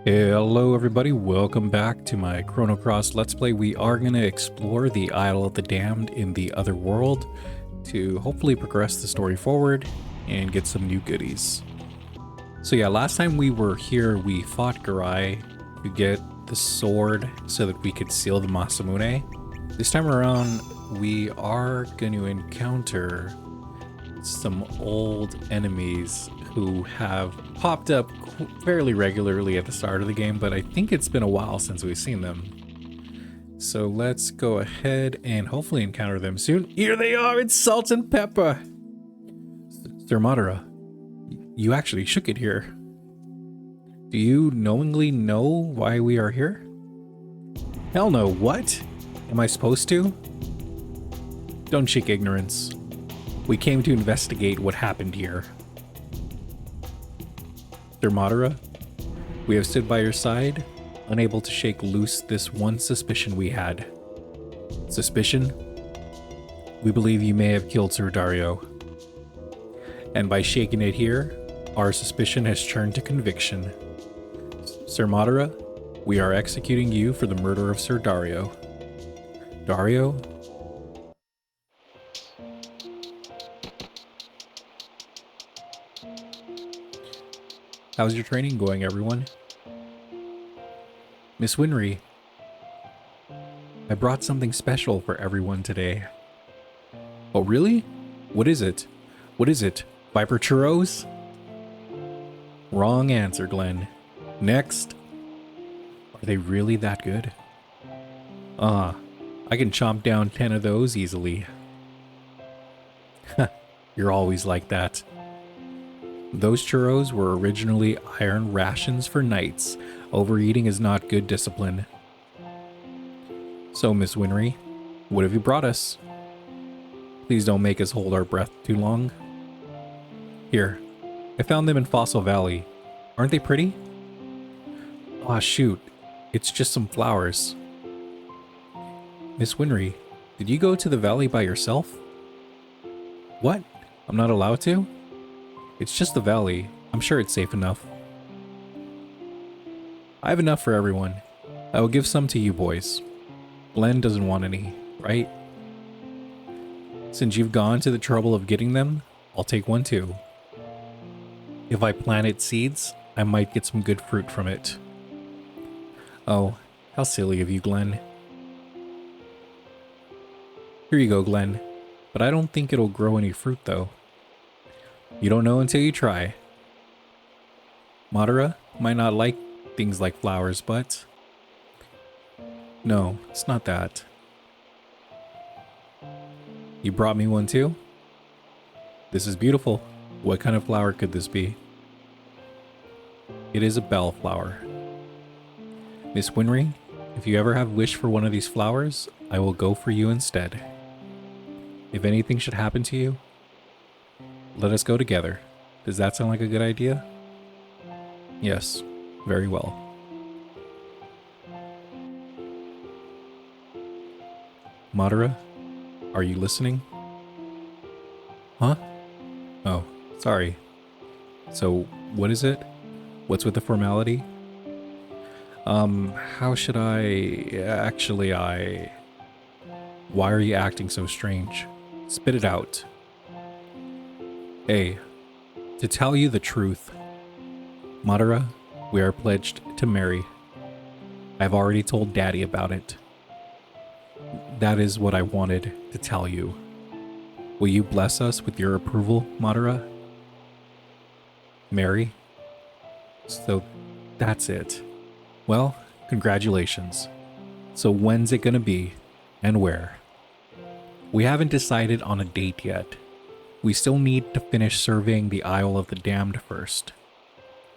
Hello everybody, welcome back to my Chrono Cross Let's Play. We are going to explore the Isle of the Damned in the other world to hopefully progress the story forward and get some new goodies. So yeah, last time we were here we fought Garai to get the sword so that we could seal the Masamune. This time around we are going to encounter some old enemies who have popped up fairly regularly at the start of the game, but I think it's been a while since we've seen them. So let's go ahead and hopefully encounter them soon. Here they are, it's Salt and Pepper! Sir Madara, you actually shook it here. Do you knowingly know why we are here? Hell no, what? Am I supposed to? Don't shake ignorance. We came to investigate what happened here. Sir Madara, we have stood by your side, unable to shake loose this one suspicion we had. Suspicion? We believe you may have killed Sir Dario. And by shaking it here, our suspicion has turned to conviction. Sir Madara, we are executing you for the murder of Sir Dario. Dario? How's your training going, everyone? Miss Winry, I brought something special for everyone today. Oh, really? What is it? What is it? Viper churros? Wrong answer, Glenn. Next. Are they really that good? I can chomp down 10 of those easily. You're always like that. Those churros were originally iron rations for knights. Overeating is not good discipline. So, Miss Winry, what have you brought us? Please don't make us hold our breath too long. Here, I found them in Fossil Valley. Aren't they pretty? Aw, shoot. It's just some flowers. Miss Winry, did you go to the valley by yourself? What? I'm not allowed to? It's just the valley. I'm sure it's safe enough. I have enough for everyone. I will give some to you boys. Glenn doesn't want any, right? Since you've gone to the trouble of getting them, I'll take one too. If I planted seeds, I might get some good fruit from it. Oh, how silly of you, Glenn. Here you go, Glenn. But I don't think it'll grow any fruit though. You don't know until you try. Madara might not like things like flowers, but... No, it's not that. You brought me one too? This is beautiful. What kind of flower could this be? It is a bellflower. Miss Winry, if you ever have wish for one of these flowers, I will go for you instead. If anything should happen to you, let us go together. Does that sound like a good idea? Yes, very well. Madara, are you listening? Huh? Oh, sorry. So, what is it? What's with the formality? How should Why are you acting so strange? Spit it out. Hey, to tell you the truth, Madara, we are pledged to marry. I've already told Daddy about it. That is what I wanted to tell you. Will you bless us with your approval, Madara? Marry? So that's it. Well, congratulations. So when's it gonna be, and where? We haven't decided on a date yet. We still need to finish surveying the Isle of the Damned first.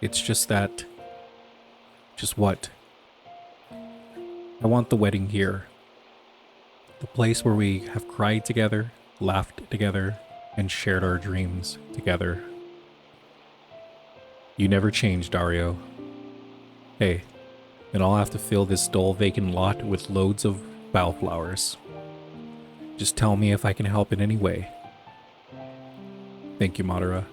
It's just that... Just what? I want the wedding here. The place where we have cried together, laughed together, and shared our dreams together. You never changed, Dario. Hey, and I'll have to fill this dull vacant lot with loads of bellflowers. Just tell me if I can help in any way. Thank you, Madara.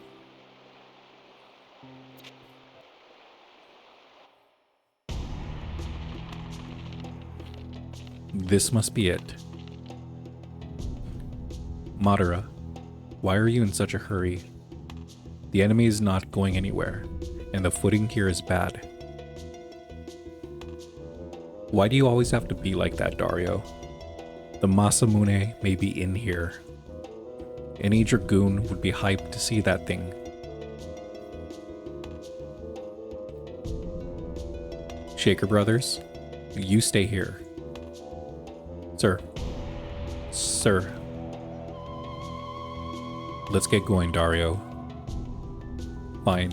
This must be it. Madara, why are you in such a hurry? The enemy is not going anywhere, and the footing here is bad. Why do you always have to be like that, Dario? The Masamune may be in here. Any dragoon would be hyped to see that thing. Shaker Brothers, you stay here. Sir. Sir. Let's get going, Dario. Fine.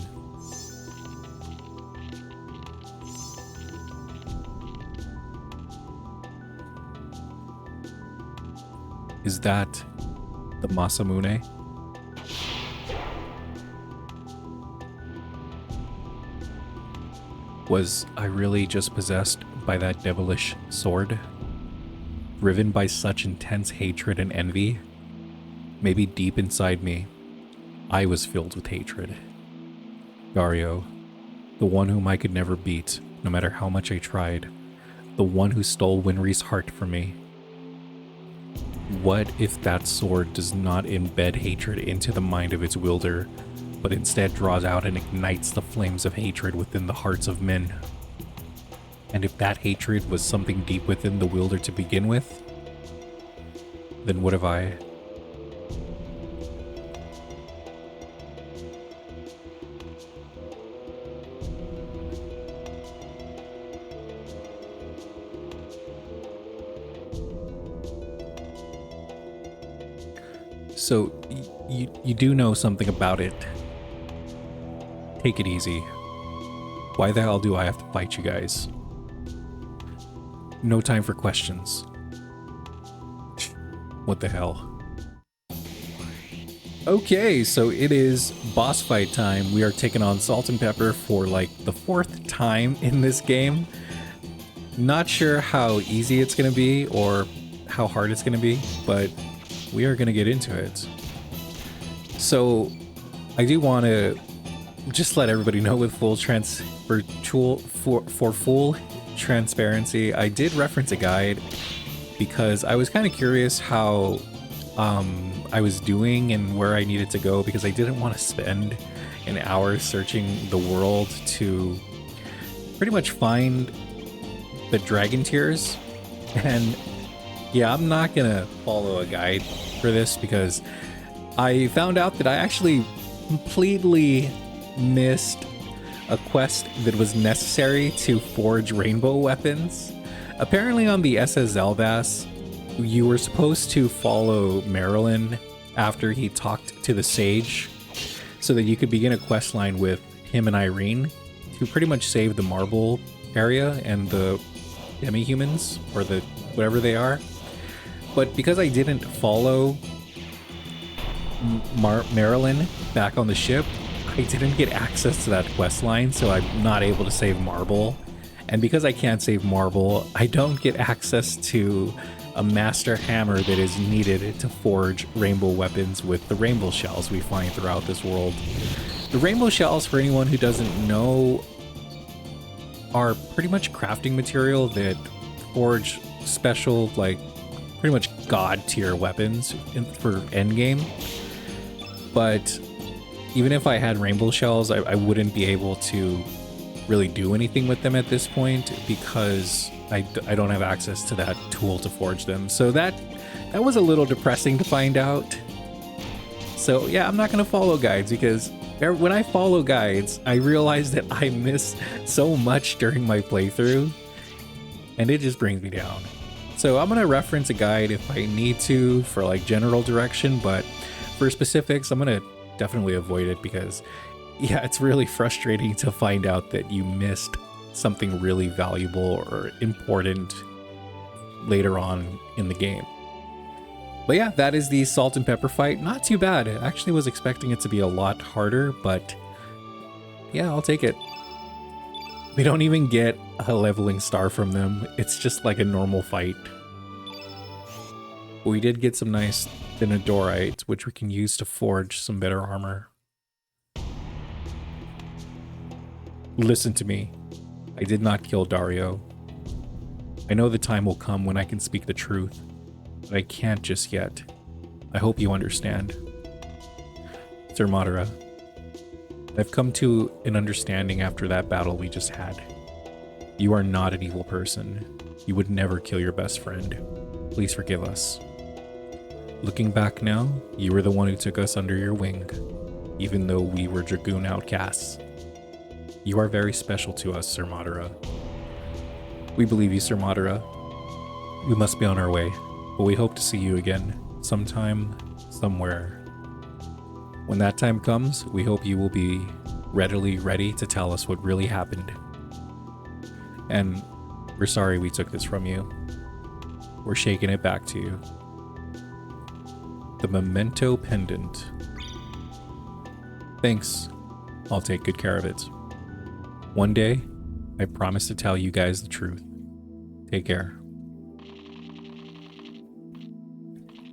Is that the Masamune? Was I really just possessed by that devilish sword? Driven by such intense hatred and envy? Maybe deep inside me, I was filled with hatred. Dario, the one whom I could never beat, no matter how much I tried. The one who stole Winry's heart from me. What if that sword does not embed hatred into the mind of its wielder, but instead draws out and ignites the flames of hatred within the hearts of men? And if that hatred was something deep within the wielder to begin with, then what have I? So, you do know something about it. Take it easy. Why the hell do I have to fight you guys? No time for questions. What the hell? Okay, so it is boss fight time. We are taking on Salt and Peppor for like the 4th time in this game. Not sure how easy it's gonna be or how hard it's gonna be, but we are gonna get into it. So I do want to just let everybody know with full full transparency, I did reference a guide because I was kind of curious how I was doing and where I needed to go, because I didn't want to spend an hour searching the world to pretty much find the dragon tears. And yeah, I'm not gonna follow a guide for this because I found out that I actually completely missed a quest that was necessary to forge rainbow weapons. Apparently on the SS Zelbass, you were supposed to follow Marilyn after he talked to the sage so that you could begin a quest line with him and Irene to pretty much save the marble area and the demi-humans, or the whatever they are. But because I didn't follow Marilyn back on the ship, I didn't get access to that quest line, so I'm not able to save Marble. And because I can't save Marble, I don't get access to a master hammer that is needed to forge rainbow weapons with the rainbow shells we find throughout this world. The rainbow shells, for anyone who doesn't know, are pretty much crafting material that forge special, like, pretty much god tier weapons for endgame. But even if I had rainbow shells, I wouldn't be able to really do anything with them at this point because I don't have access to that tool to forge them. So that was a little depressing to find out. So yeah, I'm not going to follow guides because when I follow guides, I realize that I miss so much during my playthrough and it just brings me down. So I'm going to reference a guide if I need to for like general direction, but for specifics, I'm going to definitely avoid it because yeah, it's really frustrating to find out that you missed something really valuable or important later on in the game. But yeah, that is the Salt and Peppor fight. Not too bad. I actually was expecting it to be a lot harder, but yeah, I'll take it. We don't even get a leveling star from them. It's just like a normal fight. We did get some nice Thinadorite, which we can use to forge some better armor. Listen to me. I did not kill Dario. I know the time will come when I can speak the truth, but I can't just yet. I hope you understand. Sir Madara, I've come to an understanding after that battle we just had. You are not an evil person. You would never kill your best friend. Please forgive us. Looking back now, you were the one who took us under your wing, even though we were Dragoon outcasts. You are very special to us, Sir Madara. We believe you, Sir Madara. We must be on our way, but we hope to see you again, sometime, somewhere. When that time comes, we hope you will be readily ready to tell us what really happened. And we're sorry we took this from you. We're shaking it back to you. The memento pendant. Thanks. I'll take good care of it. One day, I promise to tell you guys the truth. Take care.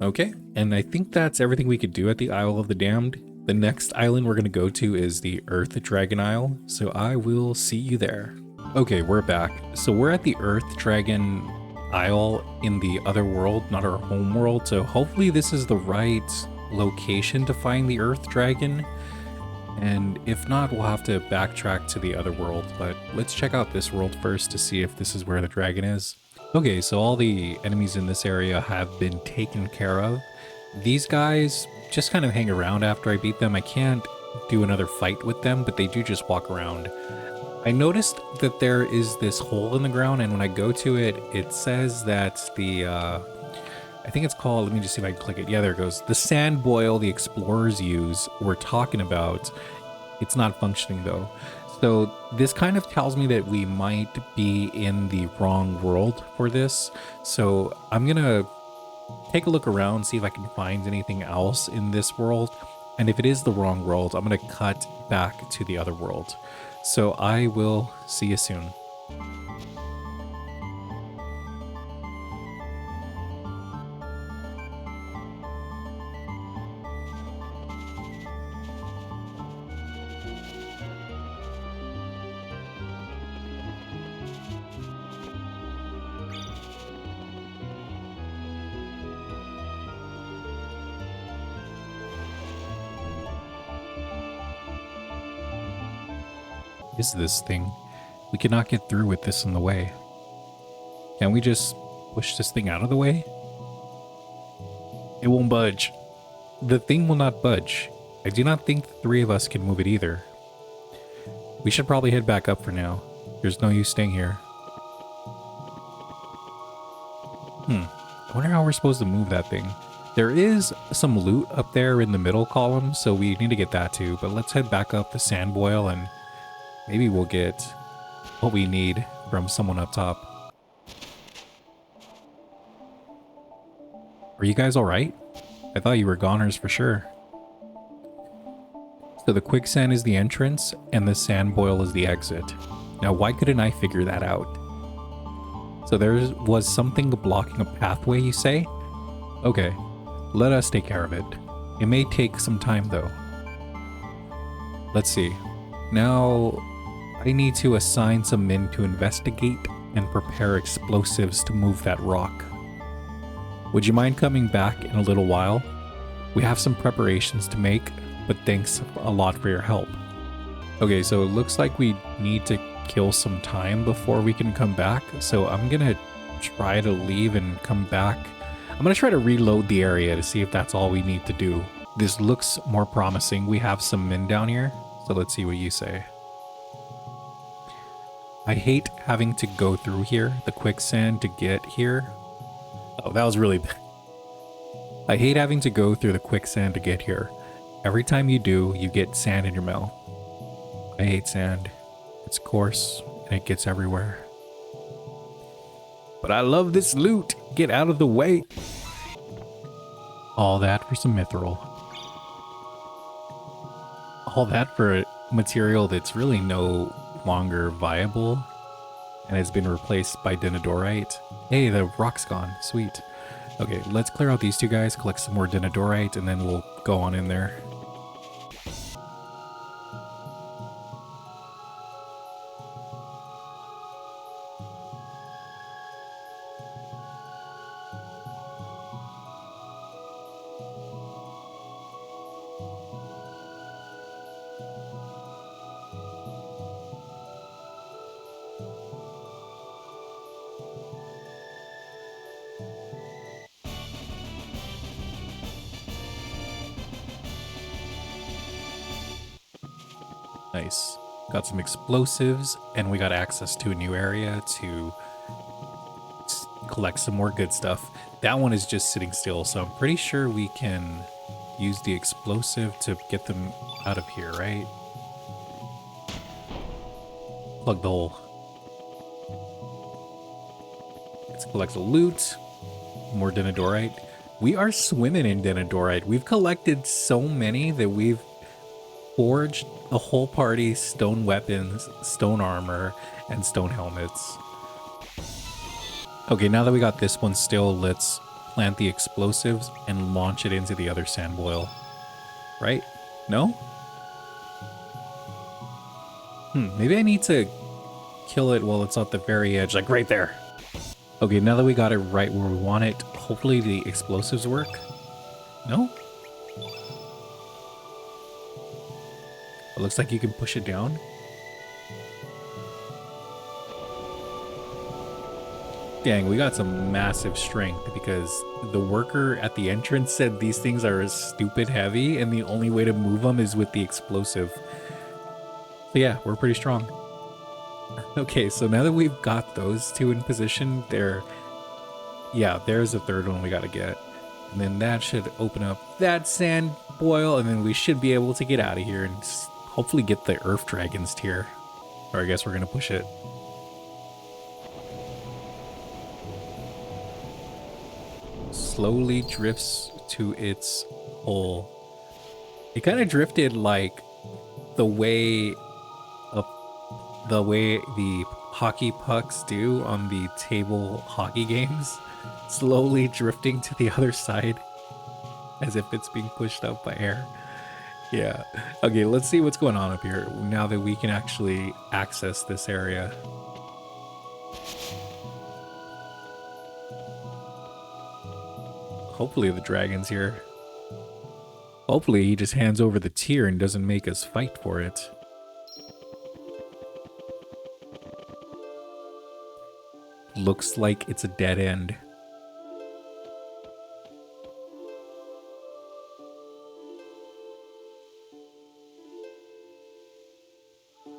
Okay, and I think that's everything we could do at the Isle of the Damned. The next island we're going to go to is the Earth Dragon Isle, so I will see you there. Okay, we're back. So we're at the Earth Dragon Isle in the other world, not our home world, so hopefully this is the right location to find the Earth Dragon. And if not, we'll have to backtrack to the other world, but let's check out this world first to see if this is where the dragon is. Okay, so all the enemies in this area have been taken care of. These guys just kind of hang around after I beat them. I can't do another fight with them, but they do just walk around. I noticed that there is this hole in the ground, and when I go to it, it says that the, I think it's called, let me just see if I can click it. Yeah, there it goes. The sand boil the explorers use, we're talking about. It's not functioning though. So this kind of tells me that we might be in the wrong world for this. So I'm gonna take a look around, see if I can find anything else in this world. And if it is the wrong world, I'm gonna cut back to the other world. So I will see you soon. Is this thing? We cannot get through with this in the way. Can we just push this thing out of the way? It won't budge. The thing will not budge. I do not think the three of us can move it either. We should probably head back up for now. There's no use staying here. I wonder how we're supposed to move that thing. There is some loot up there in the middle column, so we need to get that too. But let's head back up the sand boil and maybe we'll get what we need from someone up top. Are you guys alright? I thought you were goners for sure. So the quicksand is the entrance and the sand boil is the exit. Now why couldn't I figure that out? So there was something blocking a pathway, you say? Okay, let us take care of it. It may take some time though. Let's see. Now I need to assign some men to investigate and prepare explosives to move that rock. Would you mind coming back in a little while? We have some preparations to make, but thanks a lot for your help. Okay, so it looks like we need to kill some time before we can come back, so I'm gonna try to leave and come back. I'm gonna try to reload the area to see if that's all we need to do. This looks more promising. We have some men down here, so let's see what you say. I hate having to go through here, the quicksand to get here. Oh, that was really bad. I hate having to go through the quicksand to get here. Every time you do, you get sand in your mouth. I hate sand. It's coarse and it gets everywhere. But I love this loot. Get out of the way. All that for some mithril. All that for a material that's really no longer viable and has been replaced by denadorite. Hey, the rock's gone. Sweet. Okay, let's clear out these two guys, collect some more denadorite, and then we'll go on in there. Nice. Got some explosives, and we got access to a new area to collect some more good stuff. That one is just sitting still, so I'm pretty sure we can use the explosive to get them out of here, right? Plug the hole. Let's collect the loot. More denadorite. We are swimming in denadorite. We've collected so many that we've forged the whole party stone weapons, stone armor, and stone helmets. Okay, now that we got this one still, let's plant the explosives and launch it into the other sand boil. Right? No? Maybe I need to kill it while it's at the very edge, like right there. Okay, now that we got it right where we want it, hopefully the explosives work. No? It looks like you can push it down. Dang, we got some massive strength because the worker at the entrance said these things are stupid heavy and the only way to move them is with the explosive. So yeah, we're pretty strong. Okay, so now that we've got those two in position, there's a third one we gotta get. And then that should open up that sand boil, and then we should be able to get out of here and hopefully get the earth dragons tier. Or I guess we're gonna push it. Slowly drifts to its hole. It kind of drifted like the way the hockey pucks do on the table hockey games, slowly drifting to the other side as if it's being pushed up by air. Yeah. Okay, let's see what's going on up here now that we can actually access this area. Hopefully the dragon's here. Hopefully he just hands over the tier and doesn't make us fight for it. Looks like it's a dead end.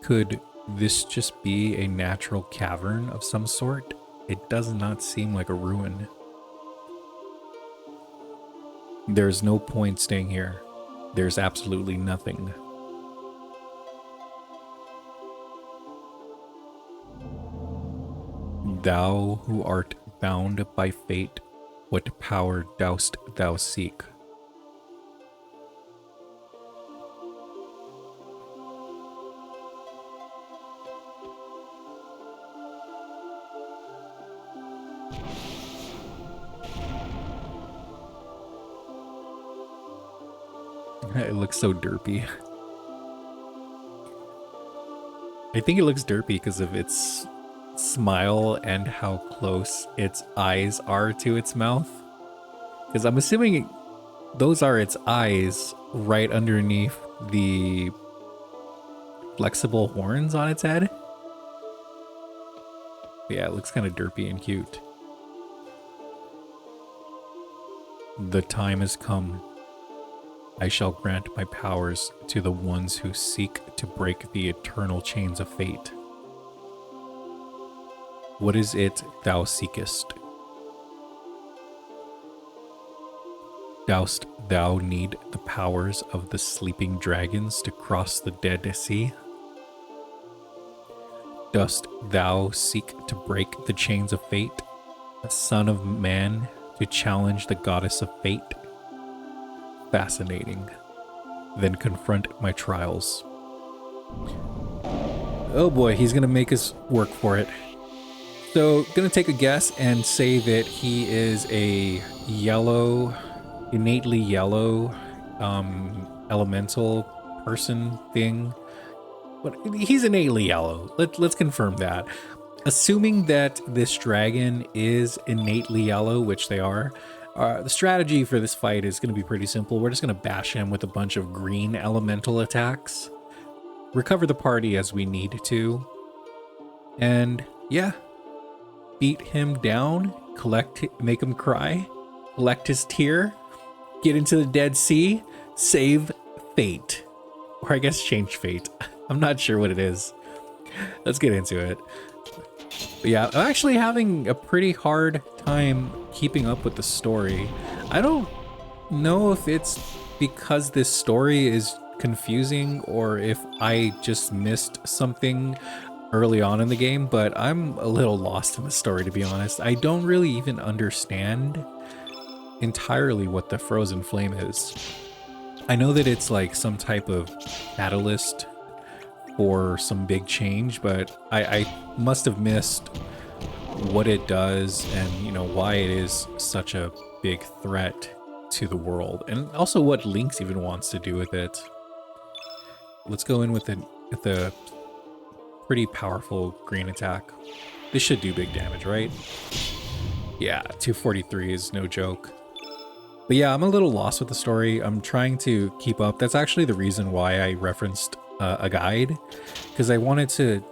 Could this just be a natural cavern of some sort? It does not seem like a ruin. There's no point staying here. There's absolutely nothing. Thou who art bound by fate, what power dost thou seek? It looks so derpy. I think it looks derpy because of its smile and how close its eyes are to its mouth. Because I'm assuming those are its eyes right underneath the flexible horns on its head. But yeah, it looks kind of derpy and cute. The time has come. I shall grant my powers to the ones who seek to break the eternal chains of fate. What is it thou seekest? Dost thou need the powers of the sleeping dragons to cross the dead sea? Dost thou seek to break the chains of fate, a son of man, to challenge the goddess of fate? Fascinating. Then confront my trials. Oh boy, he's gonna make us work for it. So, gonna take a guess and say that he is a yellow, innately yellow, elemental person thing. But he's innately yellow. Let's confirm that. Assuming that this dragon is innately yellow, which they are, the strategy for this fight is going to be pretty simple. We're just going to bash him with a bunch of green elemental attacks, recover the party as we need to, and yeah, beat him down, make him cry, collect his tear, get into the Dead Sea, save fate, or I guess change fate. I'm not sure what it is. Let's get into it. But yeah, I'm actually having a pretty hard time keeping up with the story. I don't know if it's because this story is confusing or if I just missed something early on in the game, but I'm a little lost in the story, to be honest. I don't really even understand entirely what the frozen flame is. I know that it's like some type of catalyst for some big change, but I must have missed what it does and, you know, why it is such a big threat to the world, and also what Lynx even wants to do with it. Let's go in with the pretty powerful green attack. This should do big damage, right? Yeah, 243 is no joke. But yeah, I'm a little lost with the story. I'm trying to keep up. That's actually the reason why I referenced a guide, because I wanted to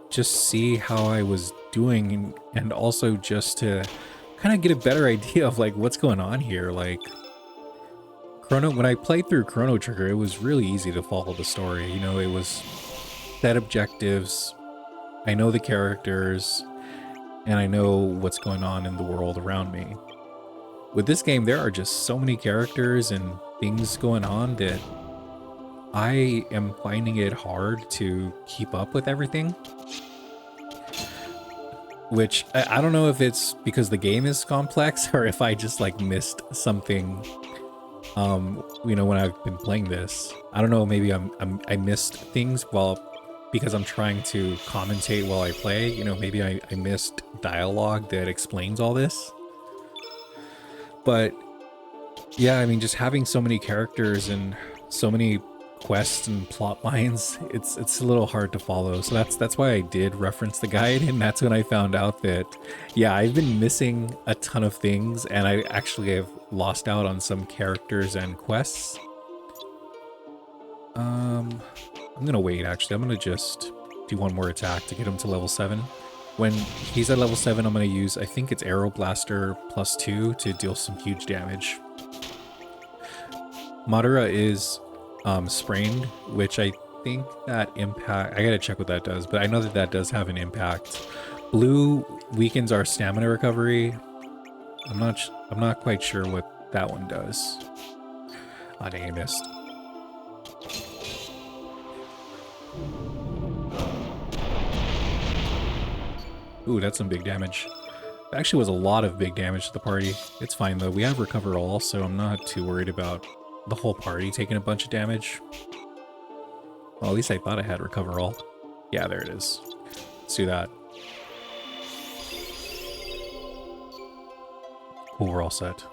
just see how I was doing and also just to kind of get a better idea of like what's going on here. Like Chrono, when I played through Chrono Trigger, it was really easy to follow the story. You know, it was set objectives. I know the characters and I know what's going on in the world around me. With this game, there are just so many characters and things going on that I am finding it hard to keep up with everything. Which, I don't know if it's because the game is complex or if I just like missed something, you know, when I've been playing this. I don't know, maybe I missed things because I'm trying to commentate while I play. You know, maybe I missed dialogue that explains all this. But yeah, I mean, just having so many characters and so many quests and plot lines, it's a little hard to follow. So that's why I did reference the guide, and that's when I found out that, yeah, I've been missing a ton of things, and I actually have lost out on some characters and quests. I'm gonna wait, actually. I'm gonna just do one more attack to get him to level 7. When he's at level 7, I'm going to use, I think it's Arrow Blaster +2 to deal some huge damage. Madara is sprained, which I think that impact, I gotta check what that does, but I know that that does have an impact. Blue weakens our stamina recovery. I'm not quite sure what that one does. Ah, dang, I missed. Ooh, that's some big damage. It actually was a lot of big damage to the party. It's fine though. We have Recover All, so I'm not too worried about the whole party taking a bunch of damage. Well, at least I thought I had Recover All. Yeah, there it is. Let's do that. Cool, we're all set.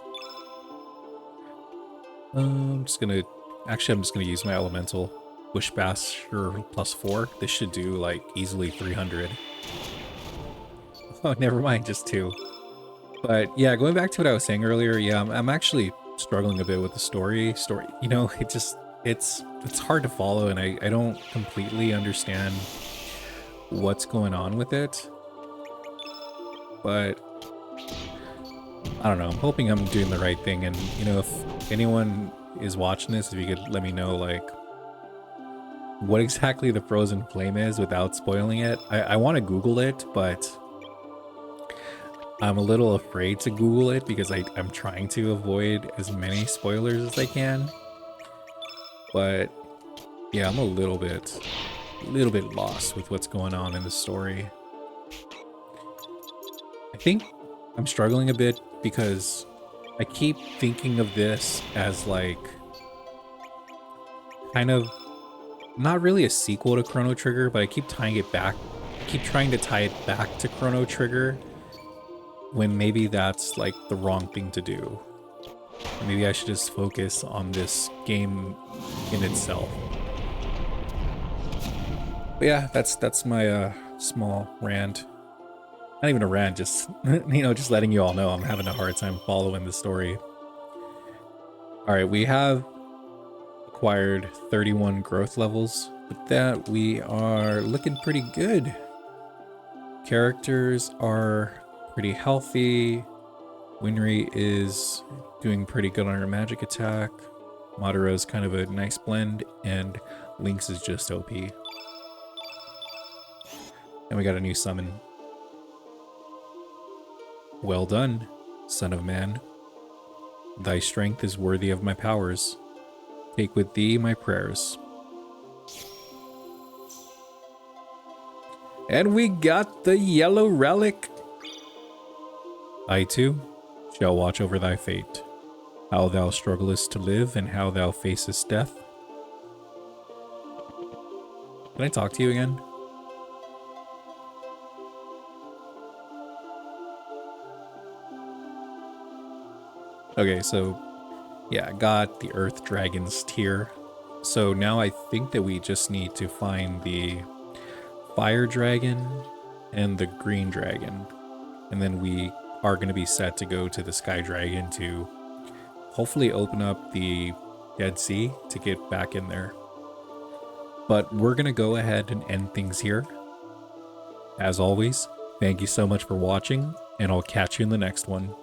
I'm just gonna use my Elemental. Wish Basher +4. This should do like easily 300. Oh, never mind, just 2. But yeah, going back to what I was saying earlier, yeah, I'm actually struggling a bit with the story. You know, it's hard to follow, and I don't completely understand what's going on with it. But I don't know, I'm hoping I'm doing the right thing, and you know, if anyone is watching this, if you could let me know like what exactly the frozen flame is without spoiling it. I want to Google it, but I'm a little afraid to Google it because I'm trying to avoid as many spoilers as I can. But yeah, I'm a little bit lost with what's going on in the story. I think I'm struggling a bit because I keep thinking of this as like kind of not really a sequel to Chrono Trigger, but I keep tying it back. I keep trying to tie it back to Chrono Trigger when maybe that's like the wrong thing to do. Maybe I should just focus on this game in itself. But yeah, that's my small rant. Not even a rant, just you know, just letting you all know I'm having a hard time following the story. All right, we have acquired 31 growth levels. With that, we are looking pretty good. Characters are pretty healthy. Winry is doing pretty good on her magic attack. Madara is kind of a nice blend, and Lynx is just OP. And we got a new summon. Well done, son of man. Thy strength is worthy of my powers. Take with thee my prayers. And we got the yellow relic. I too shall watch over thy fate. How thou strugglest to live and how thou facest death. Can I talk to you again? Okay, so yeah, got the Earth Dragon's tier. So now I think that we just need to find the Fire Dragon and the Green Dragon. And then we are going to be set to go to the Sky Dragon to hopefully open up the Dead Sea to get back in there. But we're going to go ahead and end things here. As always, thank you so much for watching, and I'll catch you in the next one.